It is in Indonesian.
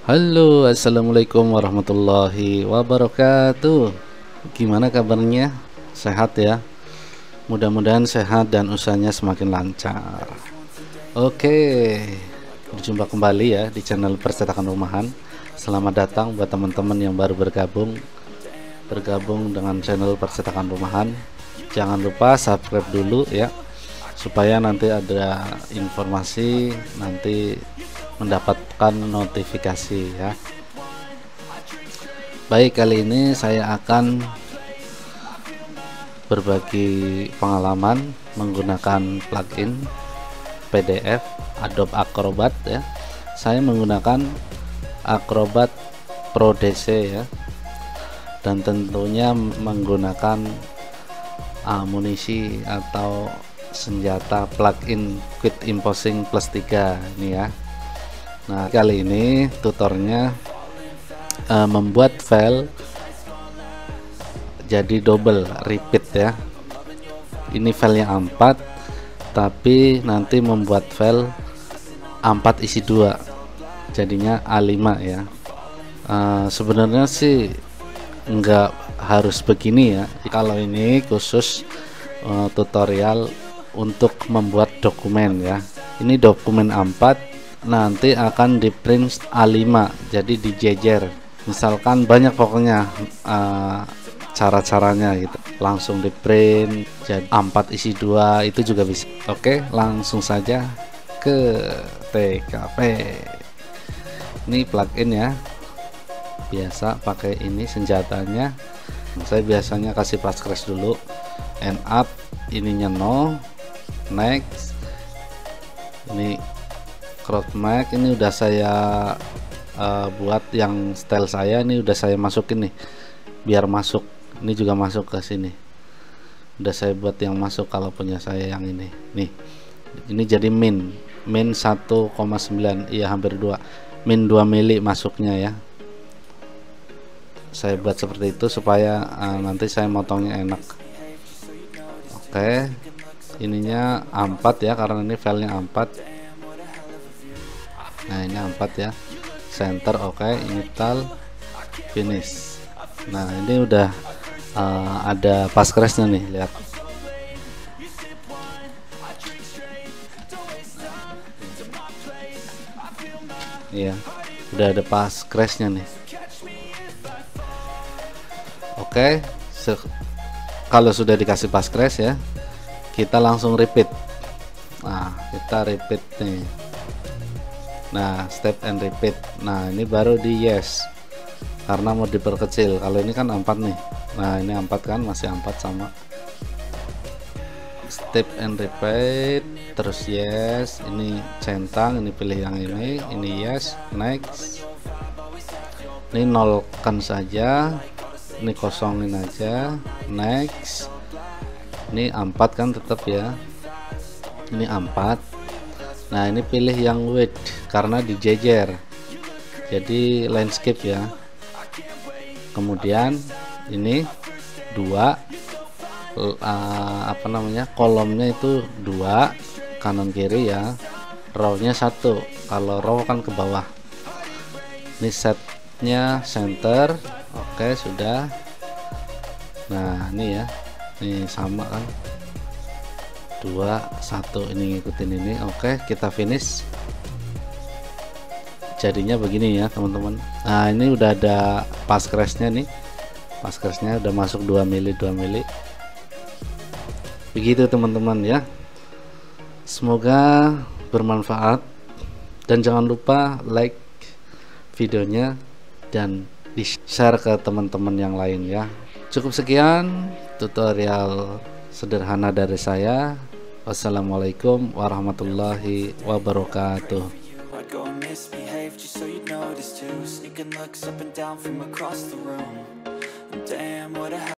Halo, assalamualaikum warahmatullahi wabarakatuh. Gimana kabarnya? Sehat ya? Mudah-mudahan sehat dan usahanya semakin lancar. Oke, berjumpa kembali ya di channel Percetakan Rumahan. Selamat datang buat teman-teman yang baru bergabung dengan channel Percetakan Rumahan. Jangan lupa subscribe dulu ya, supaya nanti ada informasi, nanti mendapatkan notifikasi ya. Baik, kali ini saya akan berbagi pengalaman menggunakan plugin PDF Adobe Acrobat ya. Saya menggunakan Acrobat Pro DC ya, dan tentunya menggunakan amunisi atau senjata plugin Quick Embossing plus 3 ini ya. Nah, kali ini tutornya membuat file jadi double repeat ya. Ini filenya A4, tapi nanti membuat file A4 isi 2, jadinya A5 ya. Sebenarnya sih enggak harus begini ya. Kalau ini khusus tutorial untuk membuat dokumen ya. Ini dokumen A4, nanti akan di print A5, jadi dijejer. Misalkan banyak pokoknya cara-caranya gitu, langsung di print jadi A4 isi 2 itu juga bisa. Oke, langsung saja ke TKP. Ini plugin ya, biasa pakai ini senjatanya. Saya biasanya kasih passkres dulu, end up ininya no, next. Ini crop mask ini udah saya buat yang style saya, ini udah saya masukin nih biar masuk. Ini juga masuk ke sini, udah saya buat yang masuk kalau punya saya yang ini nih. Ini jadi min 1,9, iya hampir 2 min 2 mili masuknya ya. Saya buat seperti itu supaya nanti saya motongnya enak. Oke, ininya A4 ya, karena ini filenya A4. Nah, ini A4 ya, center. Oke, install, finish. Nah, ini udah ada passkresnya nih, lihat. Iya, udah ada passkresnya nih. Oke, kalau sudah dikasih passkres ya, kita langsung repeat. Nah, kita repeat nih. Nah, step and repeat. Nah, ini baru di yes, karena mau diperkecil. Kalau ini kan A4 nih. Nah, ini A4 kan, masih A4 sama. Step and repeat, terus yes. Ini centang, ini pilih yang ini yes, next. Ini nolkan saja, ini kosongin aja, next. Ini A4 kan tetap ya, ini A4. Nah, ini pilih yang width karena dijejer, jadi landscape ya. Kemudian ini 2 kolomnya itu 2 kanan kiri ya, row-nya 1. Kalau row kan ke bawah. Ini setnya center. Oke, sudah. Nah, ini ya, ini sama kan, 2 1, ini ngikutin ini. Oke, kita finish. Jadinya begini ya teman-teman. Nah, ini udah ada passkresnya nih, passkresnya udah masuk 2 mili begitu teman-teman ya. Semoga bermanfaat, dan jangan lupa like videonya dan di share ke teman-teman yang lain ya. Cukup sekian tutorial sederhana dari saya. Wassalamualaikum warahmatullahi wabarakatuh. Go and misbehave just so you notice too. Sneaking looks up and down from across the room. Damn, what a